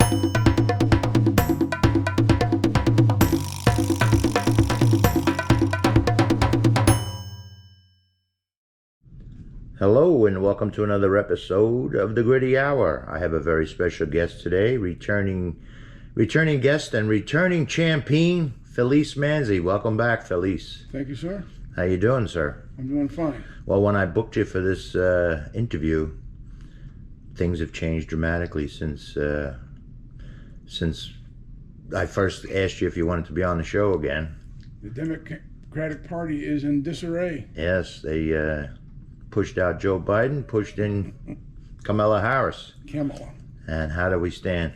Hello and welcome to another episode of the Gritty Hour. I have a very special guest today, returning guest and returning champion, Feliz Manzi. Welcome back, Feliz. Thank you, sir. How you doing, sir? I'm doing fine. Well, when I booked you for this interview, things have changed dramatically since I first asked you if you wanted to be on the show again. The Democratic Party is in disarray. Yes, they pushed out Joe Biden, pushed in Kamala Harris. And how do we stand?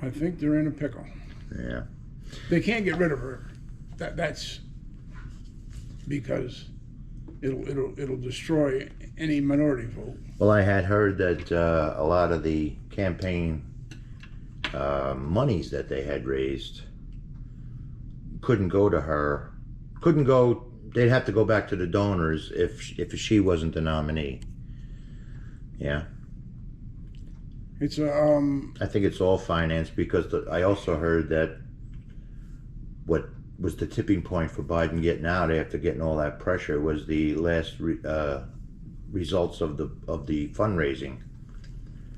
I think they're in a pickle. Yeah. They can't get rid of her. That's because it'll destroy any minority vote. Well, I had heard that a lot of the campaign monies that they had raised couldn't go to her. They'd have to go back to the donors if she wasn't the nominee. Yeah. It's I think it's all financed because I also heard that what was the tipping point for Biden getting out after getting all that pressure was the last results of the fundraising.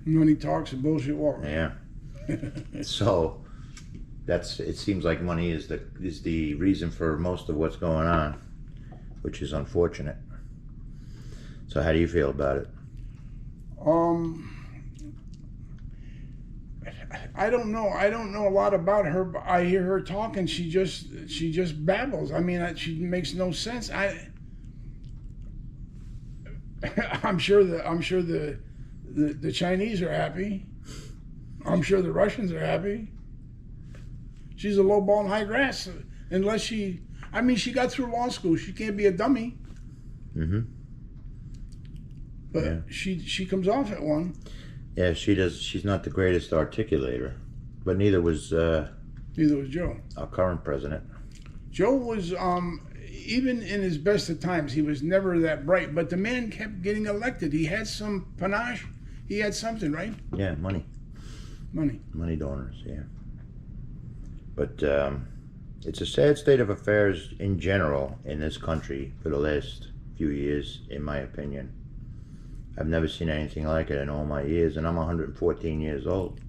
Money talks and bullshit walks. Yeah. So it seems like money is the reason for most of what's going on, which is unfortunate. So how do you feel about it? I don't know. I don't know a lot about her, but I hear her talk and she just babbles. I mean, she makes no sense. I'm sure the Chinese are happy. I'm sure the Russians are happy. She's a low ball in high grass unless she got through law school. She can't be a dummy. Mm-hmm. But yeah. She comes off at one. Yeah, she does. She's not the greatest articulator, but neither was Joe, our current president. Joe was even in his best of times, he was never that bright. But the man kept getting elected. He had some panache. He had something, right? Yeah, money donors. Yeah. But it's a sad state of affairs in general in this country for the last few years, in my opinion. I've never seen anything like it in all my years, and I'm 114 years old.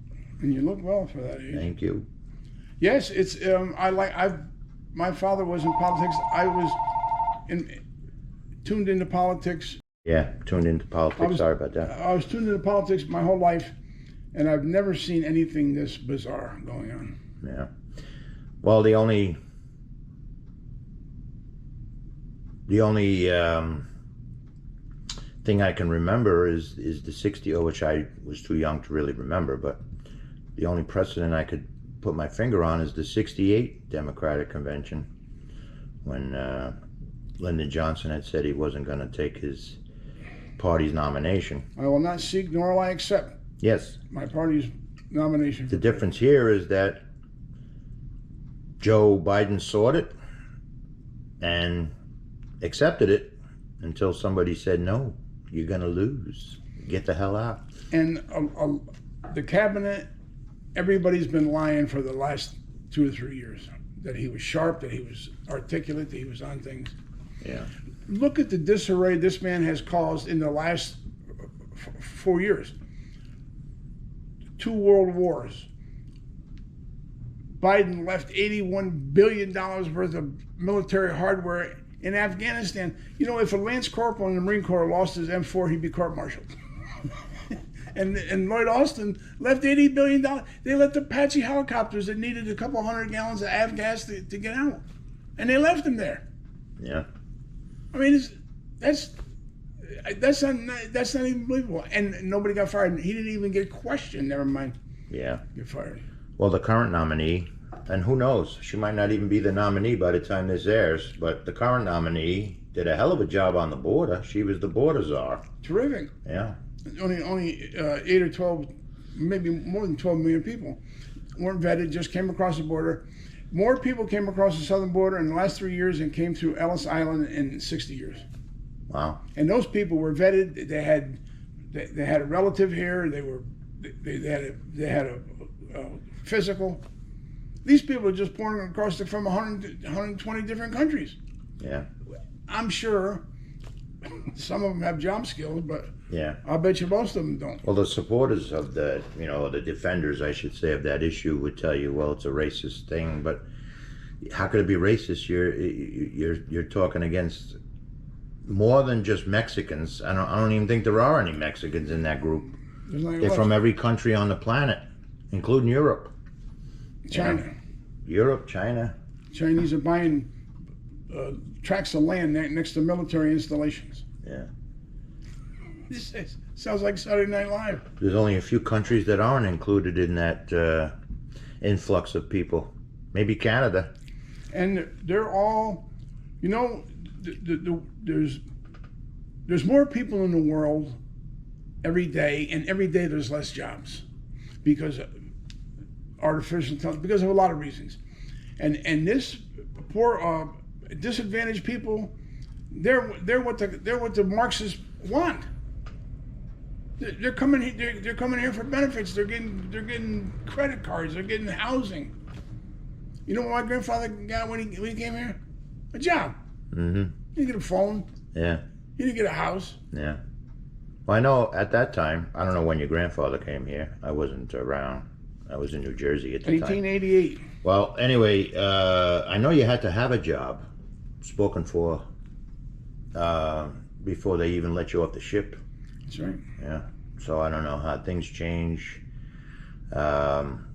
And you look well for that age. Thank you. Yes, it's my father was in politics. I was tuned into politics. Yeah, tuned into politics. Sorry about that. I was tuned into politics my whole life, and I've never seen anything this bizarre going on. Yeah. Well, the only thing I can remember is the 60, which I was too young to really remember, but the only precedent I could put my finger on is the 68 Democratic Convention when Lyndon Johnson had said he wasn't going to take his party's nomination. I will not seek nor will I accept. Yes. My party's nomination. The difference here is that Joe Biden sought it and accepted it until somebody said, no, you're going to lose. Get the hell out. And the cabinet, everybody's been lying for the last 2 or 3 years. That he was sharp, that he was articulate, that he was on things. Yeah. Look at the disarray this man has caused in the last 4 years. 2 world wars. Biden left $81 billion worth of military hardware in Afghanistan. You know, if a Lance Corporal in the Marine Corps lost his M4, he'd be court-martialed. and Lloyd Austin left $80 billion. They left Apache helicopters that needed a couple 100 gallons of avgas to get out. And they left them there. Yeah. I mean, that's not even believable. And nobody got fired. He didn't even get questioned, never mind. Yeah. Get fired. Well, the current nominee, and who knows, she might not even be the nominee by the time this airs, but the current nominee did a hell of a job on the border. She was the border czar. Terrific. Yeah. Only 8 or 12, maybe more than 12 million people weren't vetted, just came across the border. More people came across the southern border in the last 3 years than came through Ellis Island in 60 years. Wow. And those people were vetted. They had a relative here. they had a physical. These people are just pouring across from 120 different countries. Yeah. I'm sure some of them have job skills, but yeah, I bet you most of them don't. Well, the supporters of the, the defenders, I should say, of that issue would tell you, well, it's a racist thing, but how could it be racist? You're talking against more than just Mexicans. I don't even think there are any Mexicans in that group. They're from every country on the planet, including Europe. China. Europe, China. Chinese are buying tracts of land next to military installations. Yeah. This sounds like Saturday Night Live. There's only a few countries that aren't included in that influx of people. Maybe Canada. And they're all, there's more people in the world every day, and every day there's less jobs because artificial intelligence, because of a lot of reasons. And this poor disadvantaged people, they're what the Marxists want. They're coming here for benefits. They're getting credit cards. They're getting housing. You know what my grandfather got when he came here? A job. Mm-hmm. He didn't get a phone. Yeah. He didn't get a house. Yeah. Well, I know at that time, I don't know when your grandfather came here. I wasn't around. I was in New Jersey at the 1888. time. Well, anyway, I know you had to have a job spoken for before they even let you off the ship. That's right. Yeah. So I don't know how things change.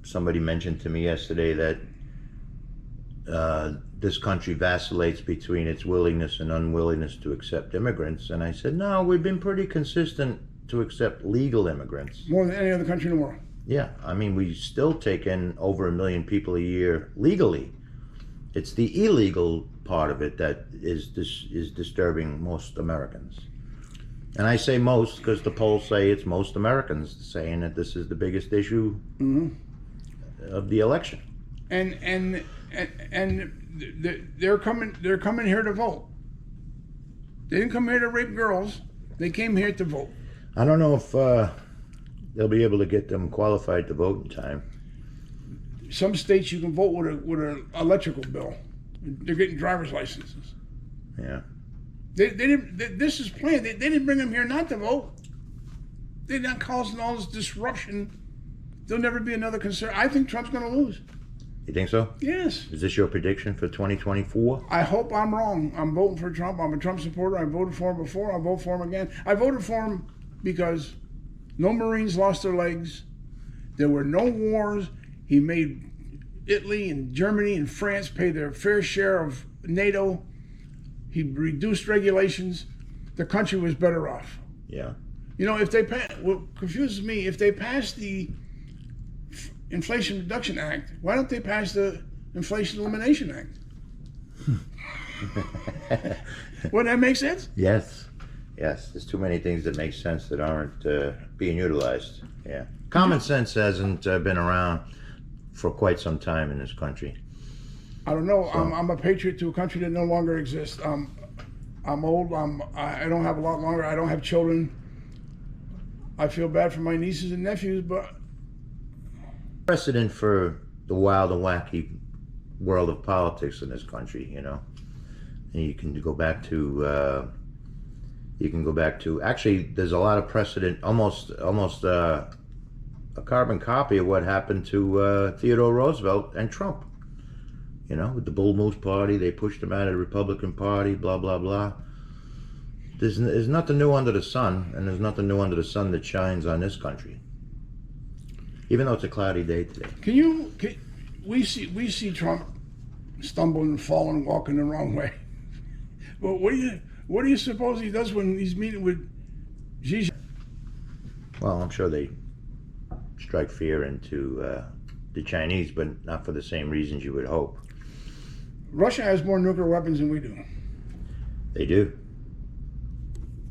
Somebody mentioned to me yesterday that this country vacillates between its willingness and unwillingness to accept immigrants. And I said, no, we've been pretty consistent to accept legal immigrants. More than any other country in the world. Yeah. I mean, we still take in over 1 million people a year legally. It's the illegal part of it that is disturbing most Americans. And I say most because the polls say it's most Americans saying that this is the biggest issue of the election. And they're coming here to vote. They didn't come here to rape girls. They came here to vote. I don't know if they'll be able to get them qualified to vote in time. Some states you can vote with an electrical bill. They're getting driver's licenses. Yeah. They didn't. This is planned. They didn't bring them here not to vote. They're not causing all this disruption. There'll never be another concern. I think Trump's going to lose. You think so? Yes. Is this your prediction for 2024? I hope I'm wrong. I'm voting for Trump. I'm a Trump supporter. I voted for him before. I'll vote for him again. I voted for him because no Marines lost their legs. There were no wars. He made Italy and Germany and France pay their fair share of NATO. He reduced regulations. The country was better off. Yeah. If they what confuses me, if they pass the Inflation Reduction Act, why don't they pass the Inflation Elimination Act? Wouldn't that make sense? Yes. Yes. There's too many things that make sense that aren't being utilized. Yeah. Common sense hasn't been around for quite some time in this country. I don't know. So, I'm a patriot to a country that no longer exists. I'm old. I don't have a lot longer. I don't have children. I feel bad for my nieces and nephews, but precedent for the wild and wacky world of politics in this country, And you can go back to. Actually, there's a lot of precedent, almost a carbon copy of what happened to Theodore Roosevelt and Trump. With the Bull Moose Party, they pushed him out of the Republican Party, blah, blah, blah. There's nothing new under the sun, and there's nothing new under the sun that shines on this country. Even though it's a cloudy day today. We see Trump stumbling and falling, walking the wrong way. But what do you suppose he does when he's meeting with Xi? Well, I'm sure they strike fear into the Chinese, but not for the same reasons you would hope. Russia has more nuclear weapons than we do. They do.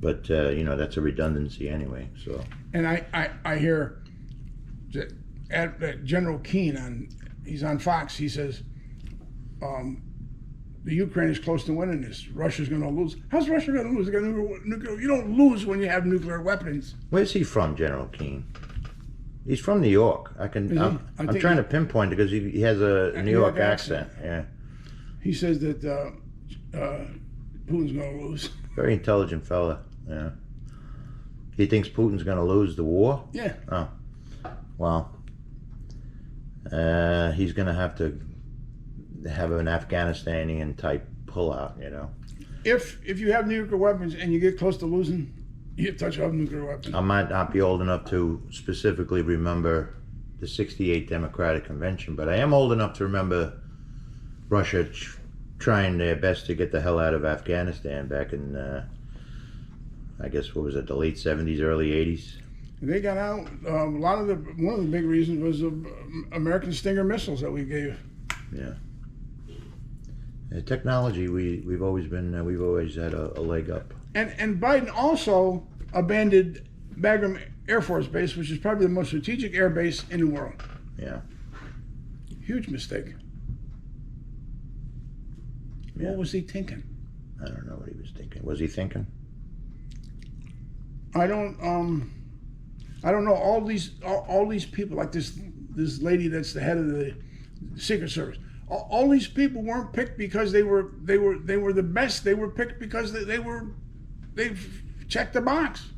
But, that's a redundancy anyway, so. And I hear that General Keane, he's on Fox, he says, the Ukraine is close to winning this. Russia's going to lose. How's Russia going to lose? They got nuclear. You don't lose when you have nuclear weapons. Where's he from, General Keane? He's from New York. I'm trying to pinpoint it because he has a New York accent. Yeah. He says that Putin's going to lose. Very intelligent fella. Yeah. He thinks Putin's going to lose the war? Yeah. Oh. Well, he's going to have an Afghanistanian type pullout, you know. If you have nuclear weapons and you get close to losing, you touch off nuclear weapons. I might not be old enough to specifically remember the '68 Democratic Convention, but I am old enough to remember Russia trying their best to get the hell out of Afghanistan back in, I guess, what was it, the late '70s, early '80s? They got out. One of the big reasons was the American Stinger missiles that we gave. Yeah. Technology, we've always had a leg up. And Biden also abandoned Bagram Air Force Base, which is probably the most strategic air base in the world. Yeah. Huge mistake. Yeah. What was he thinking? I don't know what he was thinking. Was he thinking? I don't know. All these people, like this lady that's the head of the Secret Service. All these people weren't picked because they were the best. They were picked because they checked the box.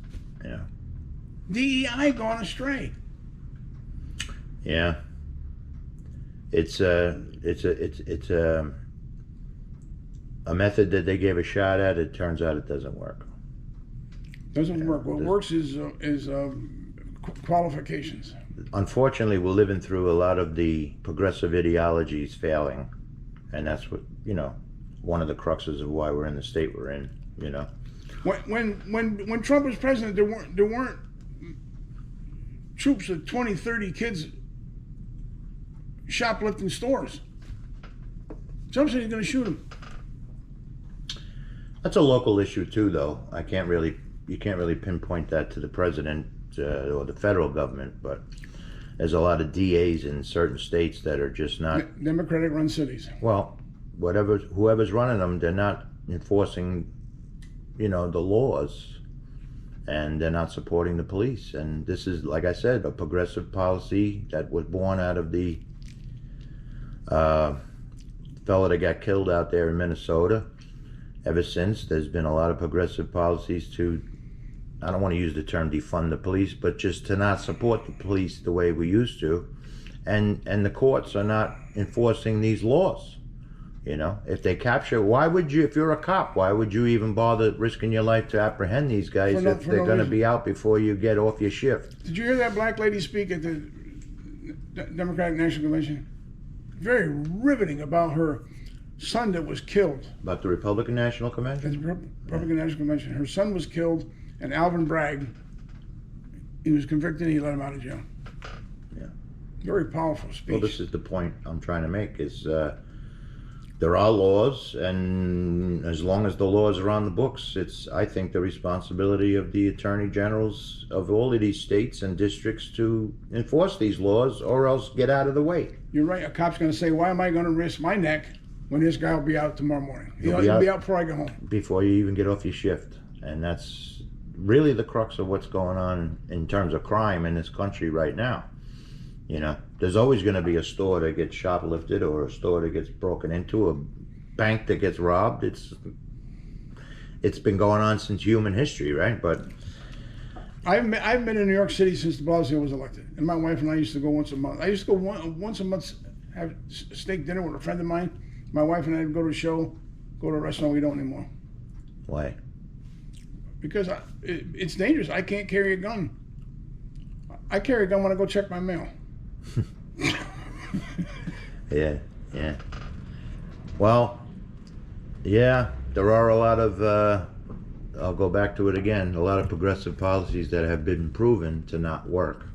Yeah. DEI gone astray. Yeah. It's a method that they gave a shot at. It turns out it doesn't work. Doesn't work. What works is qualifications. Unfortunately, we're living through a lot of the progressive ideologies failing, and that's what, you know, one of the cruxes of why we're in the state we're in. You know, when Trump was president, there weren't troops of 20, 30 kids shoplifting stores. Trump said he's going to shoot them. That's a local issue too, though. You can't really pinpoint that to the president or the federal government, but there's a lot of DAs in certain states that are just not Democratic-run cities. Well, whoever's running them, they're not enforcing, you know, the laws, and they're not supporting the police. And this is, like I said, a progressive policy that was born out of the fella that got killed out there in Minnesota. Ever since, there's been a lot of progressive policies to, I don't want to use the term defund the police, but just to not support the police the way we used to. And the courts are not enforcing these laws. You know, if they capture, why would you, if you're a cop, why would you even bother risking your life to apprehend these guys if they're going to be out before you get off your shift? Did you hear that black lady speak at the Democratic National Convention? Very riveting about her son that was killed. About the Republican National Convention? The Republican National Convention. Her son was killed, and Alvin Bragg, he was convicted and he let him out of jail. Yeah. Very powerful speech. Well, this is the point I'm trying to make, is there are laws, and as long as the laws are on the books, it's, I think, the responsibility of the attorney generals of all of these states and districts to enforce these laws, or else get out of the way. You're right. A cop's going to say, why am I going to risk my neck when this guy will be out tomorrow morning? He'll be out before I get home. Before you even get off your shift. And that's really the crux of what's going on in terms of crime in this country right now. You know, there's always going to be a store that gets shoplifted, or a store that gets broken into, a bank that gets robbed. It's been going on since human history, right? But I've been in New York City since de Blasio was elected, and my wife and I used to go once a month. I used to go once a month, have steak dinner with a friend of mine. My wife and I would go to a show, go to a restaurant. We don't anymore. Why? Because it's dangerous. I can't carry a gun. I carry a gun when I go check my mail. Yeah. Well, yeah, there are a lot of, I'll go back to it again, a lot of progressive policies that have been proven to not work.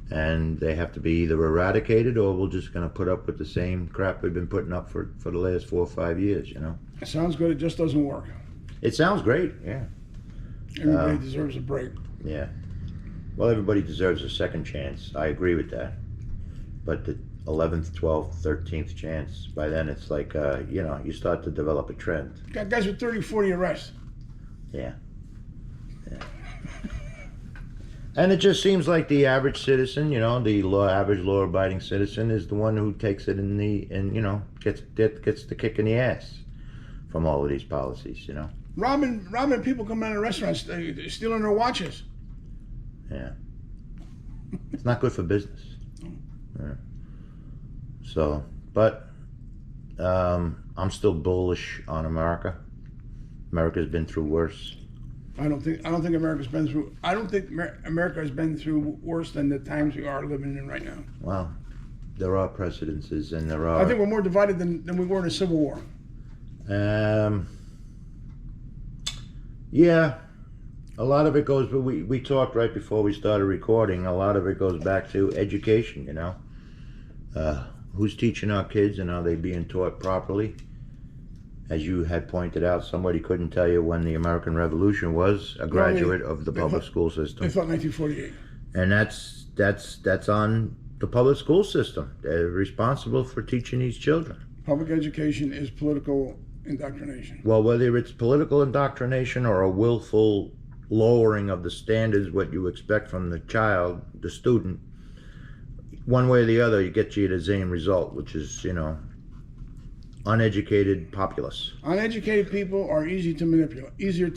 And they have to be either eradicated, or we're just going to put up with the same crap we've been putting up for the last 4 or 5 years, you know? It sounds good. It just doesn't work. It sounds great, yeah. Everybody deserves a break. Yeah. Well, everybody deserves a second chance. I agree with that. But the 11th, 12th, 13th chance, by then it's like, you know, you start to develop a trend. Got guys with 30, 40 arrests. Yeah. And it just seems like the average citizen, average law-abiding citizen, is the one who takes it gets the kick in the ass from all of these policies. Robbing people coming out of restaurants, stealing their watches. Yeah, it's not good for business. Yeah. So, but I'm still bullish on America. America's been through worse. I don't think America's been through. I don't think America has been through worse than the times we are living in right now. Well, there are precedences, and there are. I think we're more divided than we were in the Civil War. Yeah, a lot of it goes. But we talked right before we started recording. A lot of it goes back to education. Who's teaching our kids, and are they being taught properly? As you had pointed out, somebody couldn't tell you when the American Revolution was, a graduate of the public school system. They thought 1948. And that's on the public school system. They're responsible for teaching these children. Public education is political indoctrination. Well, whether it's political indoctrination or a willful lowering of the standards, what you expect from the child, the student, one way or the other, you get you the same result, which is, uneducated populace. Uneducated people are easier to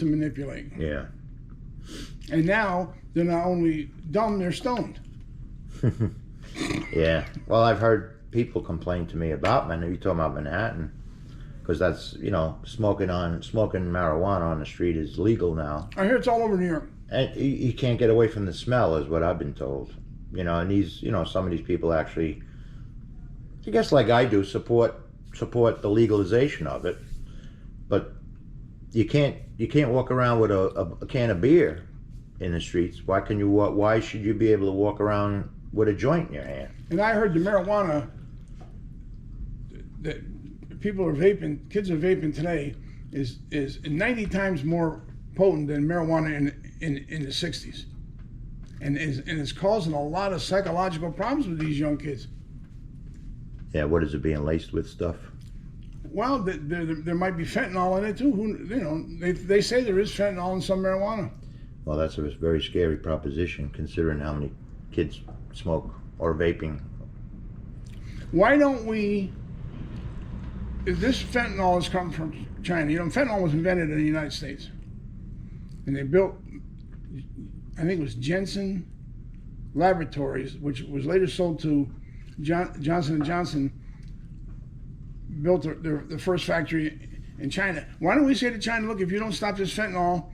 manipulate. Yeah. And now they're not only dumb, they're stoned. Yeah. Well, I've heard people complain to me about Manhattan. You talking about Manhattan? Because that's smoking marijuana on the street is legal now. I hear it's all over New York. And you can't get away from the smell, is what I've been told. And these, some of these people actually, I guess like I do, support the legalization of it, but you can't walk around with a can of beer in the streets. Why should you be able to walk around with a joint in your hand? And I heard the marijuana that people are vaping, kids are vaping today, is 90 times more potent than marijuana in the 60s, and it's causing a lot of psychological problems with these young kids. Yeah, what is it being laced with stuff? Well, there might be fentanyl in it too. They say there is fentanyl in some marijuana. Well, that's a very scary proposition, considering how many kids smoke or vaping. Why don't we? If this fentanyl has come from China, fentanyl was invented in the United States, and they built, I think it was Jensen Laboratories, which was later sold to Johnson & Johnson, built the first factory in China. Why don't we say to China, look, if you don't stop this fentanyl,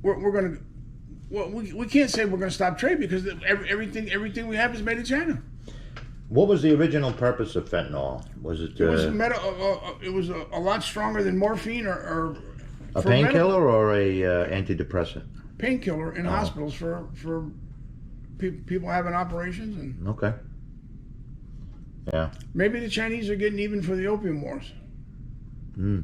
we're going to, well, we can't say we're going to stop trade, because everything we have is made in China. What was the original purpose of fentanyl? Was it? It was a lot stronger than morphine or a painkiller or a antidepressant? Painkiller in hospitals for people having operations and. Okay. Yeah. Maybe the Chinese are getting even for the opium wars. Who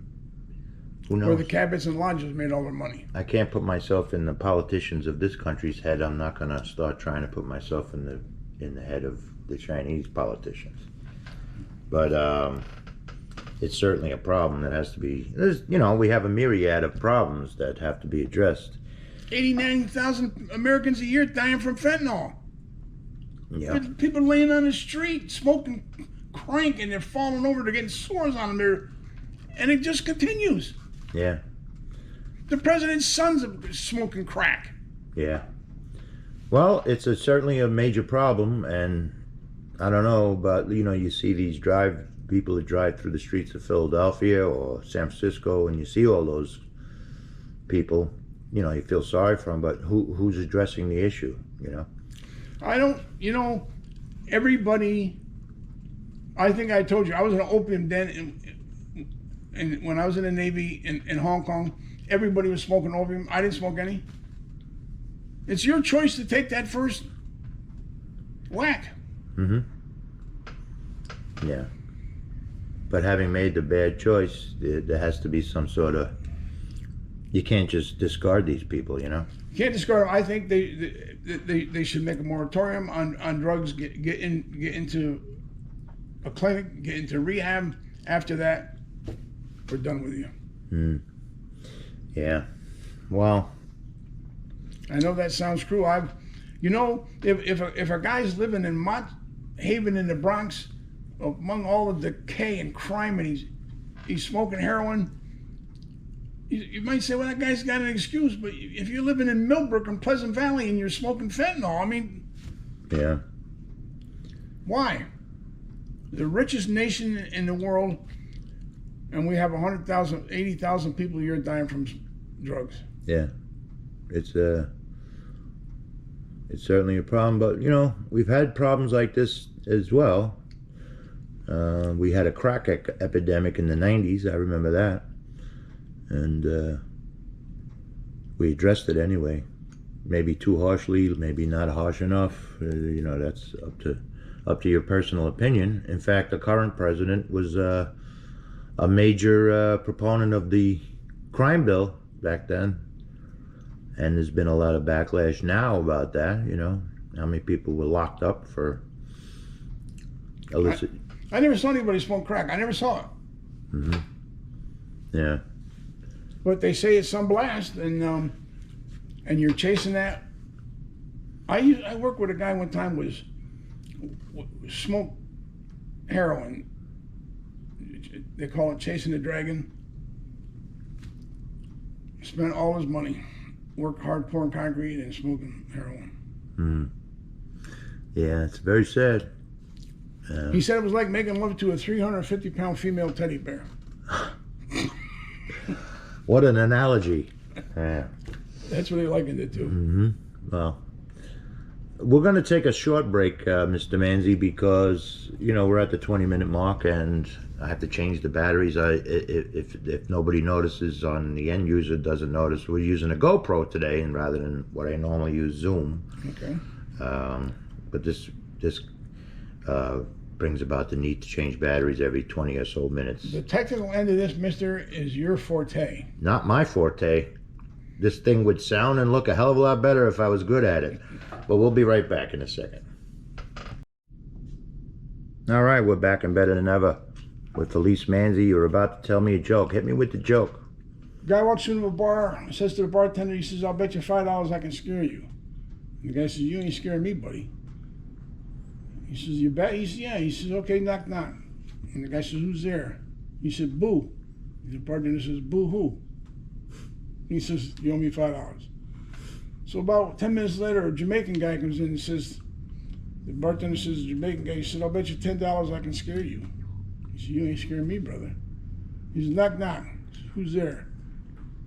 knows? Where the cabinets and lodges made all their money. I can't put myself in the politicians of this country's head. I'm not going to start trying to put myself in the head of the Chinese politicians. But it's certainly a problem that has to be. We have a myriad of problems that have to be addressed. 89,000 Americans a year dying from fentanyl. Yeah. People laying on the street smoking crank, and they're falling over. They're getting sores on them. And it just continues. Yeah. The president's sons are smoking crack. Yeah. Well, it's certainly a major problem, and I don't know, but you see these people that drive through the streets of Philadelphia or San Francisco, and you see all those people. You feel sorry for them, but who's addressing the issue? I don't. Everybody. I think I told you I was in an opium den, and when I was in the Navy in Hong Kong, everybody was smoking opium. I didn't smoke any. It's your choice to take that first whack. Mm-hmm. Yeah. But having made the bad choice, there has to be some sort of. You can't just discard these people, You can't discard them. I think they should make a moratorium on drugs. Get into a clinic. Get into rehab. After that, we're done with you. Yeah. Well, I know that sounds cruel. If a guy's living in Mott Haven in the Bronx, among all the decay and crime, and he's smoking heroin, you might say, well, that guy's got an excuse. But if you're living in Millbrook and Pleasant Valley and you're smoking fentanyl, I mean, yeah. Why? The richest nation in the world, and we have 100,000, 80,000 people a year dying from drugs. Yeah, it's certainly a problem. But you know, we've had problems like this as well. We had a crack epidemic in the 90s. I remember that, and we addressed it anyway. Maybe too harshly, maybe not harsh enough. You know, that's up to your personal opinion. In fact, the current president was a major proponent of the crime bill back then, and there's been a lot of backlash now about that. You know, how many people were locked up for illicit. I never saw anybody smoke crack. I never saw it. Mm-hmm. Yeah. But they say it's some blast, and you're chasing that. I worked with a guy one time was smoked heroin. They call it chasing the dragon. Spent all his money, worked hard pouring concrete and smoking heroin. Mm. Yeah, it's very sad. He said it was like making love to a 350-pound female teddy bear. What an analogy. Yeah. That's what he likened it to. Mm-hmm. Well, we're going to take a short break, Mr. Manzi, because, you know, we're at the 20-minute mark and I have to change the batteries. If nobody notices, on the end user doesn't notice, we're using a GoPro today, and rather than what I normally use, Zoom. Okay. But this brings about the need to change batteries every 20 or so minutes. The technical end of this, mister, is your forte. Not my forte. This thing would sound and look a hell of a lot better if I was good at it. But we'll be right back in a second. All right, we're back and better than ever with Feliz Manzi. You're about to tell me a joke. Hit me with the joke. Guy walks into a bar, says to the bartender, he says, "I'll bet you $5 I can scare you." And the guy says, "You ain't scaring me, buddy." He says, "You bet?" He says, "Yeah." He says, "Okay, knock, knock." And the guy says, "Who's there?" He said, "Boo." The bartender says, "Boo who?" He says, "You owe me $5. So about 10 minutes later, a Jamaican guy comes in and says, the bartender says, the Jamaican guy, he said, "I'll bet you $10 I can scare you." He said, "You ain't scaring me, brother." He says, "Knock, knock." He said, "Who's there?"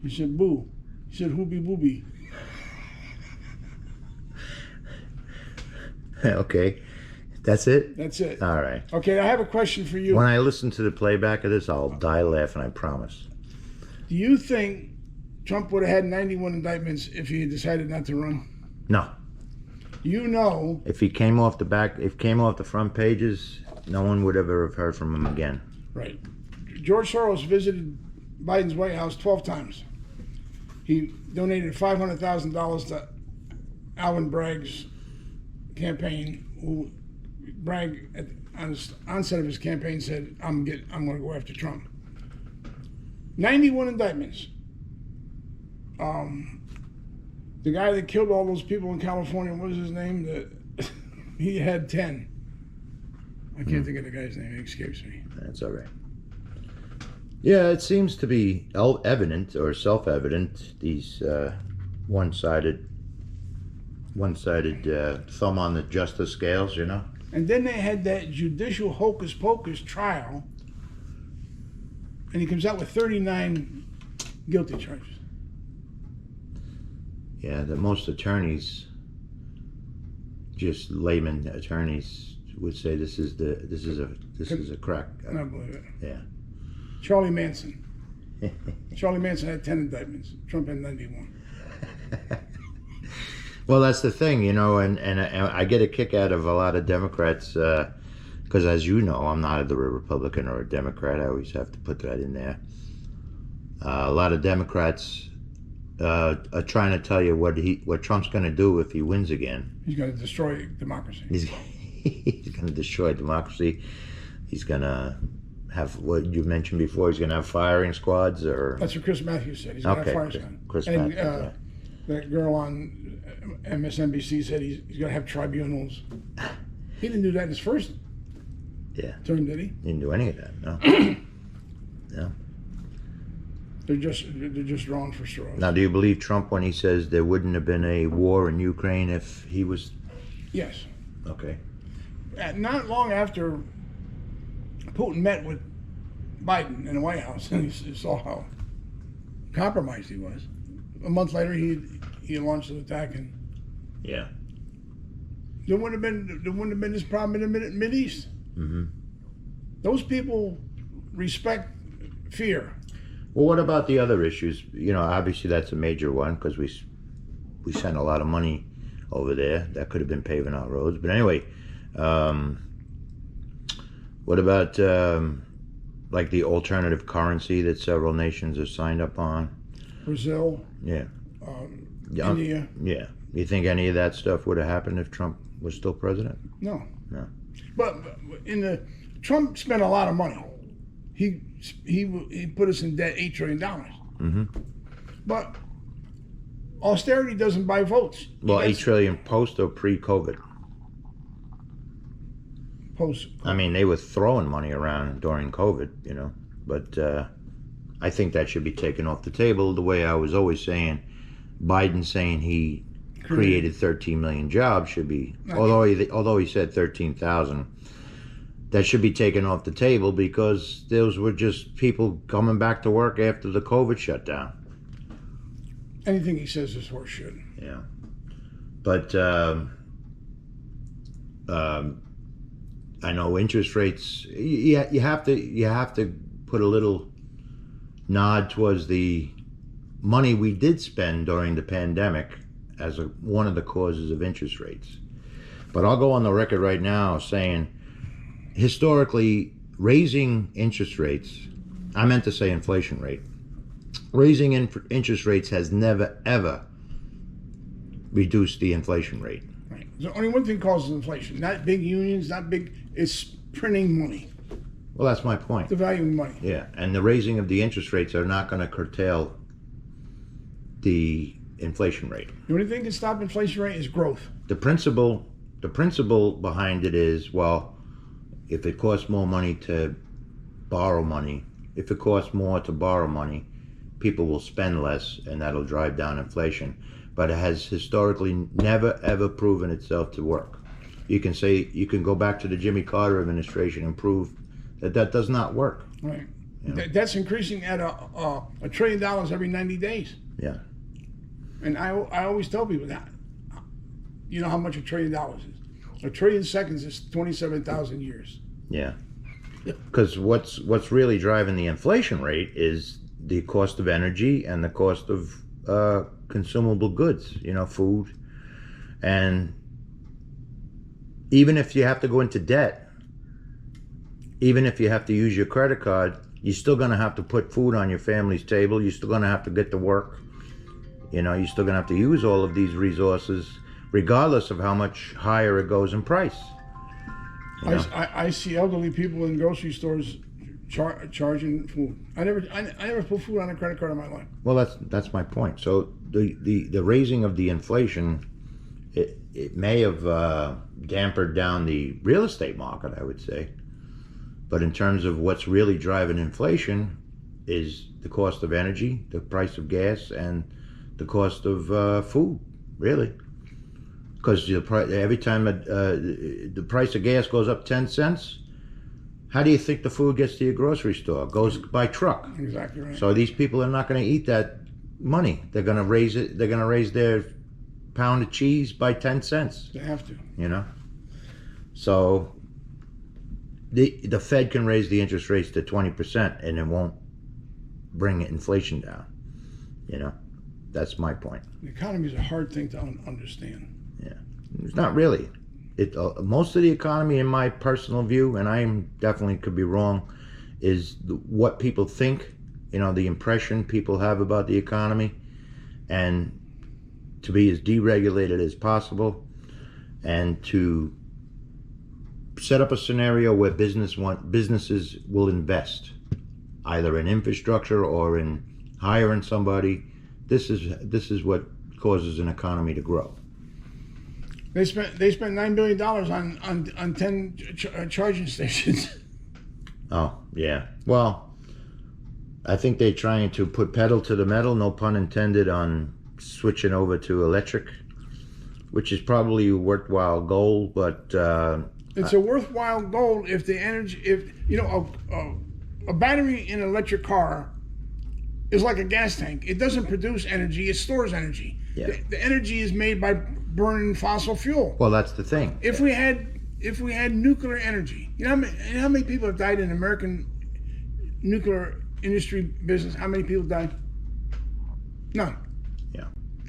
He said, "Boo." He said, "Hoobie booby." Okay. That's it? That's it. All right. Okay, I have a question for you. When I listen to the playback of this, I'll die laughing, I promise. Do you think Trump would have had 91 indictments if he had decided not to run? No. You know, If he came off the front pages, no one would ever have heard from him again. right. George Soros visited Biden's White House 12 times. He donated $500,000 to Alvin Bragg's campaign, who Bragg, on the onset of his campaign, said, I'm going to go after Trump. 91 indictments. The guy that killed all those people in California, what was his name? He had 10. I can't think of the guy's name. It escapes me. That's all right. Yeah, it seems to be evident or self-evident, these one-sided thumb on the justice scales, you know? And then they had that judicial hocus pocus trial, and he comes out with 39 guilty charges. Yeah, that most attorneys, just layman attorneys, would say this is a crack. I don't believe it. Yeah. Charlie Manson. Charlie Manson had 10 indictments. Trump had 91. Well, that's the thing, you know, and I get a kick out of a lot of Democrats, because as you know, I'm not either a Republican or a Democrat. I always have to put that in there. A lot of Democrats are trying to tell you what Trump's going to do if he wins again. He's going to destroy democracy. He's going to destroy democracy. He's going to have what you mentioned before. He's going to have firing squads, or that's what Chris Matthews said. He's going to have firing squads. Chris Matthews. That girl on MSNBC said he's going to have tribunals. He didn't do that in his first term, did he? He didn't do any of that, no. No. They're just drawing for straws. Now, do you believe Trump when he says there wouldn't have been a war in Ukraine if he was... Yes. Okay. Not long after Putin met with Biden in the White House, and he saw how compromised he was. A month later, he launched an attack, and Yeah. there wouldn't have been this problem in the Mideast. Mm-hmm. Those people respect fear. Well, what about the other issues? You know, obviously that's a major one because we sent a lot of money over there. That could have been paving our roads. But anyway, what about like the alternative currency that several nations have signed up on? Brazil, Yeah. India. Yeah. You think any of that stuff would have happened if Trump was still president? No. No. But Trump spent a lot of money. He put us in debt $8 trillion. Mm-hmm. But austerity doesn't buy votes. Well, $8 trillion post or pre-COVID? Post. I mean, they were throwing money around during COVID, you know, but I think that should be taken off the table. The way I was always saying, Biden saying he created 13 million jobs should be, although he said 13,000, that should be taken off the table because those were just people coming back to work after the COVID shutdown. Anything he says is horseshit. Yeah, but I know interest rates. You have to put a little nod towards the money we did spend during the pandemic as one of the causes of interest rates. But I'll go on the record right now saying, historically, raising interest rates, I meant to say inflation rate, raising interest rates has never, ever reduced the inflation rate. Right. There's only one thing causes inflation. Not big unions, not big, it's printing money. Well, that's my point. The value of money. Yeah, and the raising of the interest rates are not going to curtail the inflation rate. The only thing that can stop inflation rate is growth. The principle behind it is, well, if it costs more money to borrow money, if it costs more to borrow money, people will spend less, and that'll drive down inflation. But it has historically never, ever proven itself to work. You can go back to the Jimmy Carter administration and prove that does not work. Right. You know? That's increasing at $1 trillion every 90 days. Yeah. And I always tell people that. You know how much $1 trillion is? 1 trillion seconds is 27,000 years. Yeah. Because what's really driving the inflation rate is the cost of energy and the cost of consumable goods, you know, food. And even if you have to go into debt, even if you have to use your credit card, you're still going to have to put food on your family's table. You're still going to have to get to work. You know, you're still going to have to use all of these resources, regardless of how much higher it goes in price. You know? I see elderly people in grocery stores charging food. I never put food on a credit card in my life. Well, that's my point. So the raising of the inflation, it may have dampered down the real estate market, I would say. But in terms of what's really driving inflation is the cost of energy, the price of gas, and the cost of food, really. Because every time the price of gas goes up 10 cents, how do you think the food gets to your grocery store? It goes by truck. Exactly right. So these people are not going to eat that money. They're going to raise it. They're going to raise their pound of cheese by 10 cents. They have to. You know. So the Fed can raise the interest rates to 20%, and it won't bring inflation down. You know, that's my point. The economy is a hard thing to understand. Yeah, it's not really. Most of the economy, in my personal view, and I definitely could be wrong, is what people think. You know, the impression people have about the economy, and to be as deregulated as possible, and to set up a scenario where businesses will invest, either in infrastructure or in hiring somebody. This is what causes an economy to grow. They spent $9 billion on 10 charging stations. Oh, yeah. Well, I think they're trying to put pedal to the metal, no pun intended, on switching over to electric, which is probably a worthwhile goal, but it's a worthwhile goal if the energy, if you know, a battery in an electric car is like a gas tank. It doesn't produce energy; it stores energy. Yeah. The energy is made by burning fossil fuel. Well, that's the thing. If we had nuclear energy, you know how many people have died in American nuclear industry business? How many people died? None. Yeah.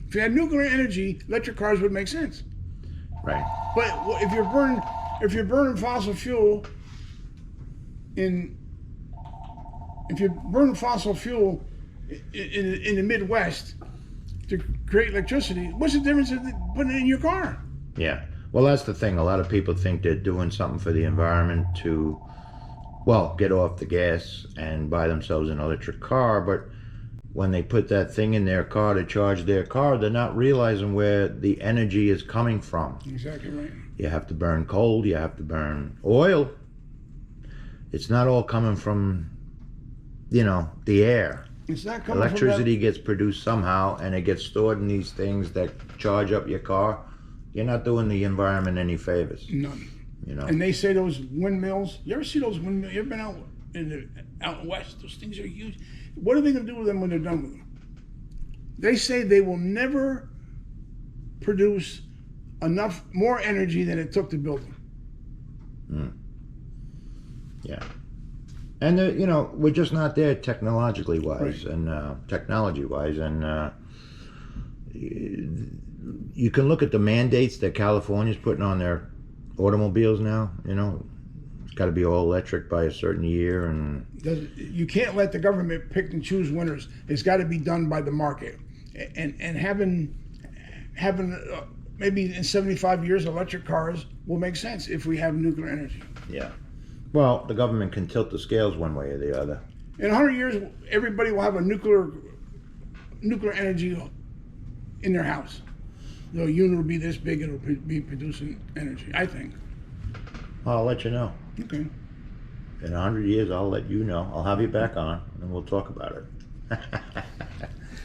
If you had nuclear energy, electric cars would make sense. Right. But if you're burning fossil fuel in the Midwest to create electricity, what's the difference in putting it in your car? Yeah. Well, that's the thing. A lot of people think they're doing something for the environment to, well, get off the gas and buy themselves an electric car. But when they put that thing in their car to charge their car, they're not realizing where the energy is coming from. Exactly right. You have to burn coal. You have to burn oil. It's not all coming from, the air. It's not coming Electricity gets produced somehow, and it gets stored in these things that charge up your car. You're not doing the environment any favors. None. And they say those windmills. You ever see those windmills? You ever been out west? Those things are huge. What are they going to do with them when they're done with them? They say they will never produce enough more energy than it took to build them. Yeah. And we're just not there technologically wise, right. And technology wise, and you can look at the mandates that California's putting on their automobiles now. It's got to be all electric by a certain year, and you can't let the government pick and choose winners. It's got to be done by the market, and having maybe in 75 years electric cars will make sense if we have nuclear energy. Yeah. Well, the government can tilt the scales one way or the other. In 100 years, everybody will have a nuclear energy in their house. The unit will be this big; it'll be producing energy. I think. I'll let you know. Okay. In 100 years, I'll let you know. I'll have you back on, and we'll talk about it.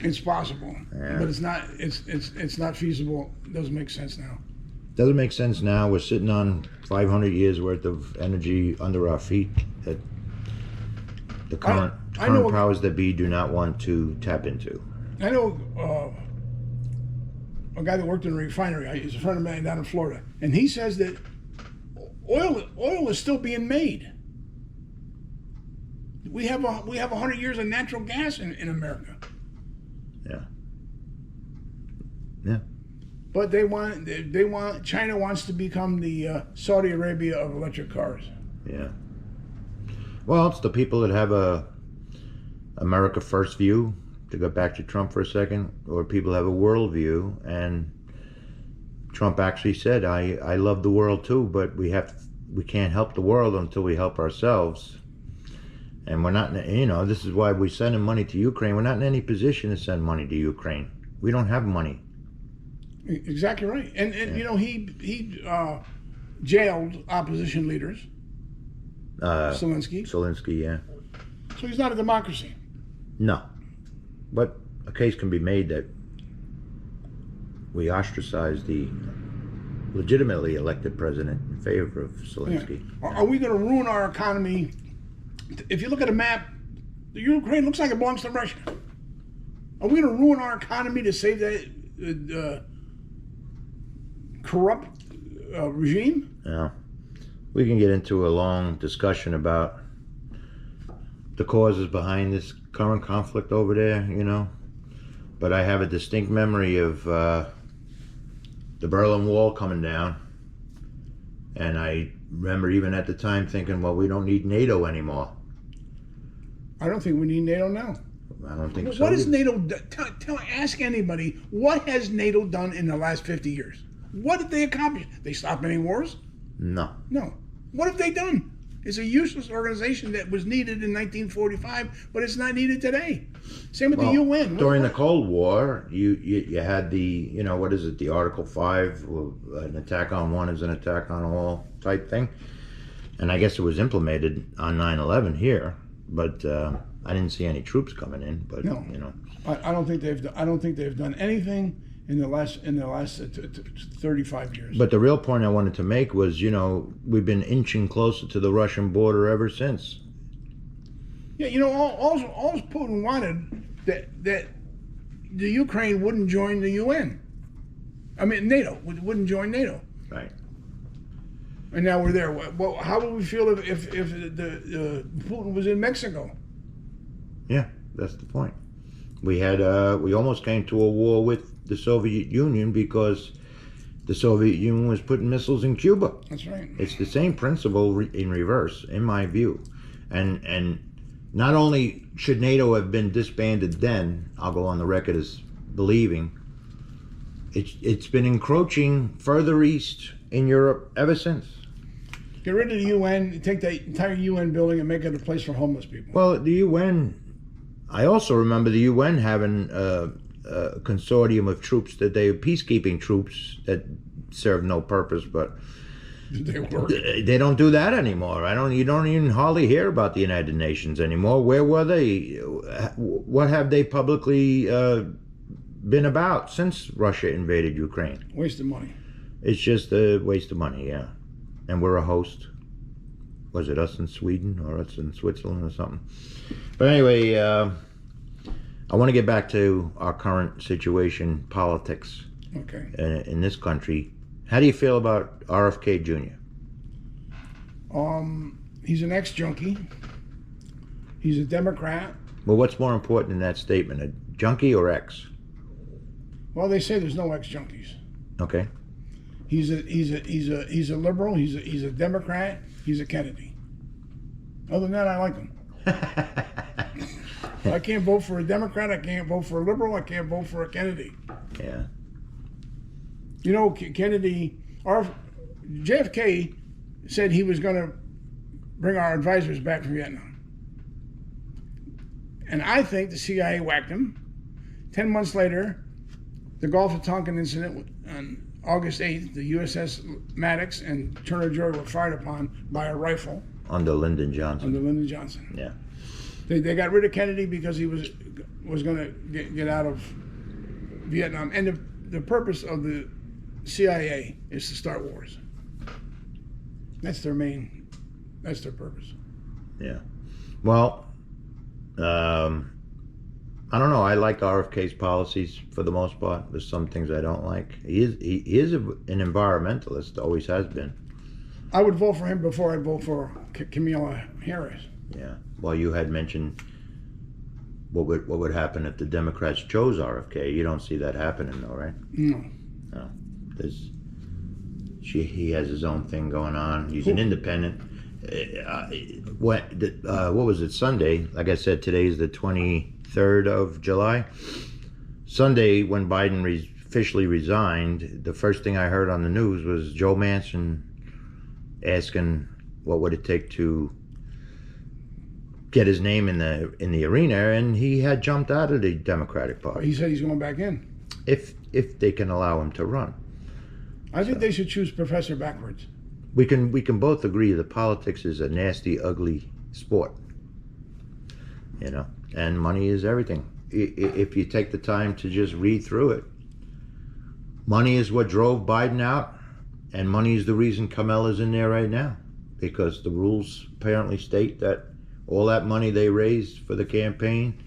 It's possible, yeah. But it's not. It's not feasible. It doesn't make sense now. Doesn't make sense now. We're sitting on 500 years worth of energy under our feet that the current powers that be do not want to tap into. I know a guy that worked in a refinery. He's a friend of mine down in Florida, and he says that oil is still being made. We have 100 years of natural gas in America. Yeah. Yeah. But China wants to become the Saudi Arabia of electric cars. Yeah. Well, it's the people that have a America First view, to go back to Trump for a second, or people have a world view, and Trump actually said, I love the world too, but we can't help the world until we help ourselves. And we're not, this is why we're sending money to Ukraine. We're not in any position to send money to Ukraine. We don't have money. Exactly right. And yeah. He jailed opposition leaders. Zelensky, yeah. So he's not a democracy. No. But a case can be made that we ostracize the legitimately elected president in favor of Zelensky. Yeah. Are we going to ruin our economy? If you look at a map, the Ukraine looks like it belongs to Russia. Are we going to ruin our economy to save that corrupt regime? Yeah. We can get into a long discussion about the causes behind this current conflict over there, But I have a distinct memory of the Berlin Wall coming down. And I remember even at the time thinking, well, we don't need NATO anymore. I don't think we need NATO now. I don't think so. What has NATO done? Ask anybody, what has NATO done in the last 50 years? What did they accomplish? They stopped any wars? No. No. What have they done? It's a useless organization that was needed in 1945, but it's not needed today. Same with the UN. During the Cold War, you had the, what is it, the Article 5, an attack on one is an attack on all type thing. And I guess it was implemented on 9/11 here, but I didn't see any troops coming in. But no, I don't think they've done anything in the last 35 years. But the real point I wanted to make was, we've been inching closer to the Russian border ever since. Yeah, all Putin wanted that the Ukraine wouldn't join the UN. I mean, NATO wouldn't join NATO. Right. And now we're there. Well, how would we feel if the Putin was in Mexico? Yeah, that's the point. We almost came to a war with the Soviet Union because the Soviet Union was putting missiles in Cuba. That's right. It's the same principle in reverse, in my view. And not only should NATO have been disbanded then, I'll go on the record as believing, it's been encroaching further east in Europe ever since. Get rid of the UN, take the entire UN building and make it a place for homeless people. Well, the UN, I also remember the UN having a consortium of troops peacekeeping troops that serve no purpose, but they work. They don't do that anymore. You don't even hardly hear about the United Nations anymore. Where were they? What have they publicly been about since Russia invaded Ukraine? Waste of money. It's just a waste of money, yeah. And we're a host. Was it us in Sweden or us in Switzerland or something? But anyway, I want to get back to our current situation, politics. Okay. In this country. How do you feel about RFK Jr.? He's an ex-junkie. He's a Democrat. Well, what's more important in that statement, a junkie or ex? Well, they say there's no ex-junkies. Okay. He's a liberal. He's a Democrat. He's a Kennedy. Other than that, I like him. I can't vote for a Democrat. I can't vote for a liberal. I can't vote for a Kennedy. Yeah. Kennedy, JFK said he was going to bring our advisors back from Vietnam. And I think the CIA whacked him. 10 months later, the Gulf of Tonkin incident on August 8th, the USS Maddox and Turner Joy were fired upon by a rifle. Under Lyndon Johnson. Yeah. They got rid of Kennedy because he was going to get out of Vietnam. And the purpose of the CIA is to start wars. That's their purpose. Yeah. Well, I don't know. I like RFK's policies for the most part. There's some things I don't like. He is an environmentalist, always has been. I would vote for him before I'd vote for Kamala Harris. Yeah. Well, you had mentioned what would happen if the Democrats chose RFK. You don't see that happening, though, right? No. No. He has his own thing going on. He's an independent. What was it? Sunday. Like I said, today is the 23rd of July. Sunday, when Biden officially resigned, the first thing I heard on the news was Joe Manchin asking what would it take to get his name in the arena, and he had jumped out of the Democratic Party. He said he's going back in. If they can allow him to run. I think they should choose Professor backwards. We can both agree that politics is a nasty, ugly sport. And money is everything. If you take the time to just read through it, money is what drove Biden out, and money is the reason Kamala's in there right now, because the rules apparently state that all that money they raised for the campaign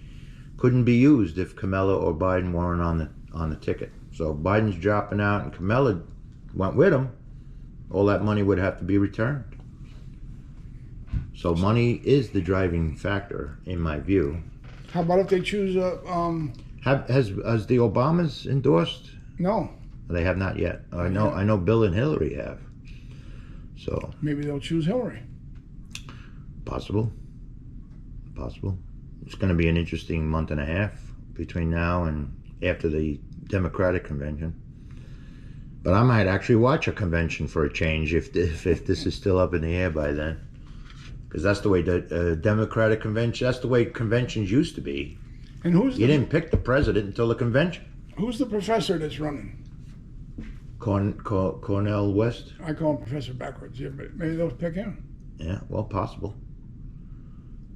couldn't be used if Kamala or Biden weren't on the ticket. So if Biden's dropping out and Kamala went with him, all that money would have to be returned. So money is the driving factor, in my view. How about if they choose Has the Obamas endorsed? No. They have not yet. I know Bill and Hillary have. So maybe they'll choose Hillary. Possible. It's going to be an interesting month and a half between now and after the Democratic convention. But I might actually watch a convention for a change if this is still up in the air by then. Because that's the way the Democratic convention. That's the way conventions used to be. And You didn't pick the president until the convention. who's the professor that's running? Cornel West. I call him Professor backwards. Yeah, but maybe they'll pick him. Yeah, well, possible.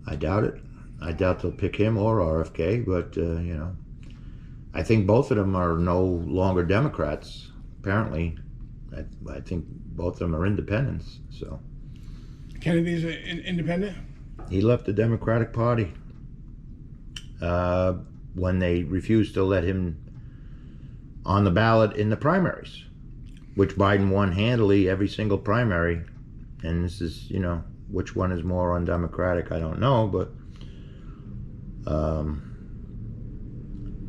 I doubt it. I doubt they'll pick him or RFK, but, you know, I think both of them are no longer Democrats, apparently. I think both of them are independents, so. Kennedy's independent? He left the Democratic Party when they refused to let him on the ballot in the primaries, which Biden won handily every single primary. And this is, you know, which one is more undemocratic, I don't know, but,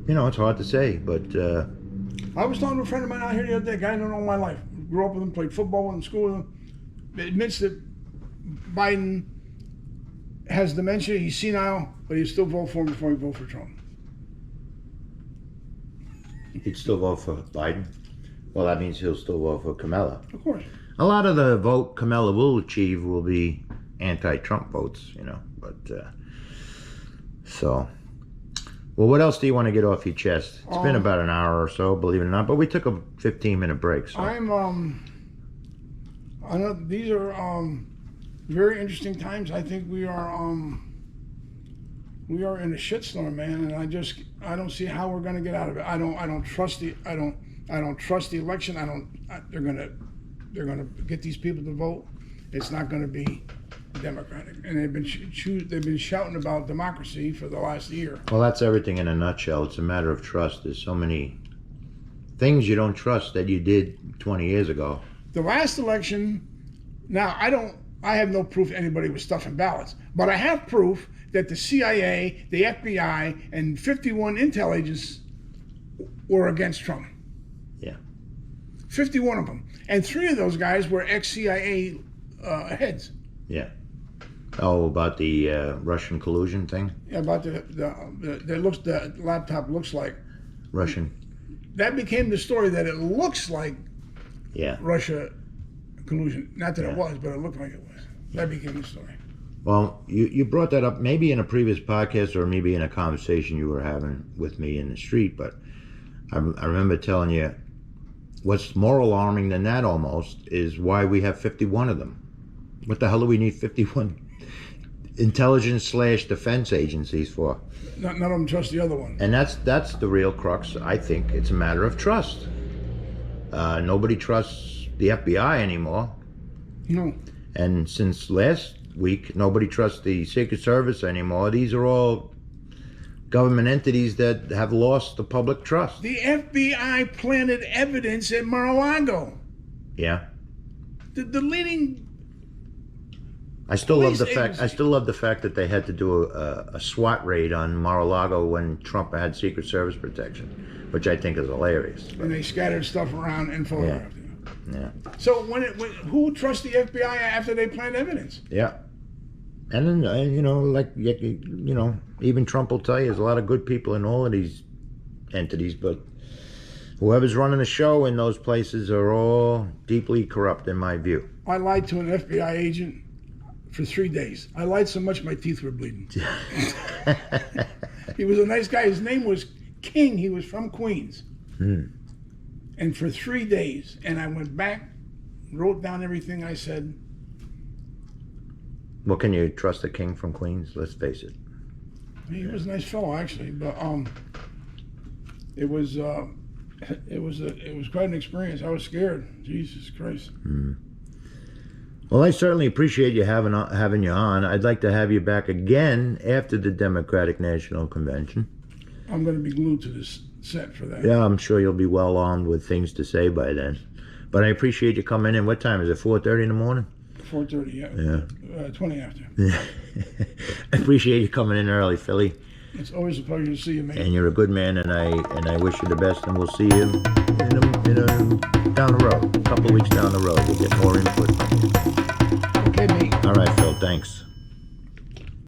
you know, it's hard to say, but... I was talking to a friend of mine out here the other day, a guy I don't know my life. Grew up with him, played football with him, school with him. Admits that Biden has dementia, he's senile, but he'd still vote for him before he vote for Trump. He'd still vote for Biden? Well, that means he'll still vote for Kamala. Of course. A lot of the vote Kamala will achieve will be anti-Trump votes, you know, but, so. Well, what else do you want to get off your chest? It's been about an hour or so, believe it or not, but we took a 15-minute break, so. I know these are, very interesting times. I think we are in a shitstorm, man, and I don't see how we're going to get out of it. I don't trust the election. They're going to get these people to vote. It's not going to be democratic, and they've been shouting about democracy for the last year. Well, that's everything in a nutshell. It's a matter of trust. There's so many things you don't trust that you did 20 years ago. The last election, now I have no proof anybody was stuffing ballots, but I have proof that the CIA, the FBI, and 51 intel agents were against Trump. Yeah. 51 of them. And 3 of those guys were ex-CIA heads. Yeah. Oh, about the Russian collusion thing? Yeah, about the laptop looks like Russian. That became the story, that it looks like Russia collusion. Not that it was, but it looked like it was. That became the story. Well, you brought that up maybe in a previous podcast or maybe in a conversation you were having with me in the street, but I remember telling you what's more alarming than that almost is why we have 51 of them. What the hell do we need 51 intelligence/defense agencies for? None of them trust the other one. And that's the real crux. I think it's a matter of trust. Nobody trusts the FBI anymore. No. And since last week, nobody trusts the Secret Service anymore. These are all government entities that have lost the public trust. The FBI planted evidence at Mar-a-Lago. Yeah. The leading. I still love the fact that they had to do a SWAT raid on Mar-a-Lago when Trump had Secret Service protection, which I think is hilarious. And they scattered stuff around and photographed it. Yeah. So who trusts the FBI after they plant evidence? Yeah. And then, you know, even Trump will tell you there's a lot of good people in all of these entities, but whoever's running the show in those places are all deeply corrupt, in my view. I lied to an FBI agent for 3 days. I lied so much my teeth were bleeding. He was a nice guy. His name was King. He was from Queens. And for 3 days, and I went back, wrote down everything I said. Well, can you trust a king from Queens? Let's face it. He was a nice fellow, actually, but it was quite an experience. I was scared. Jesus Christ. Well, I certainly appreciate you having you on. I'd like to have you back again after the Democratic National Convention. I'm going to be glued to this set for that. Yeah, I'm sure you'll be well armed with things to say by then. But I appreciate you coming in. What time is it? 4:30 in the morning? 4:30, yeah. Yeah. 20 after. I appreciate you coming in early, Philly. It's always a pleasure to see you, mate. And you're a good man, and I wish you the best. And we'll see you down the road, a couple of weeks down the road. We'll get more input. Okay, mate. All right, Phil. Thanks.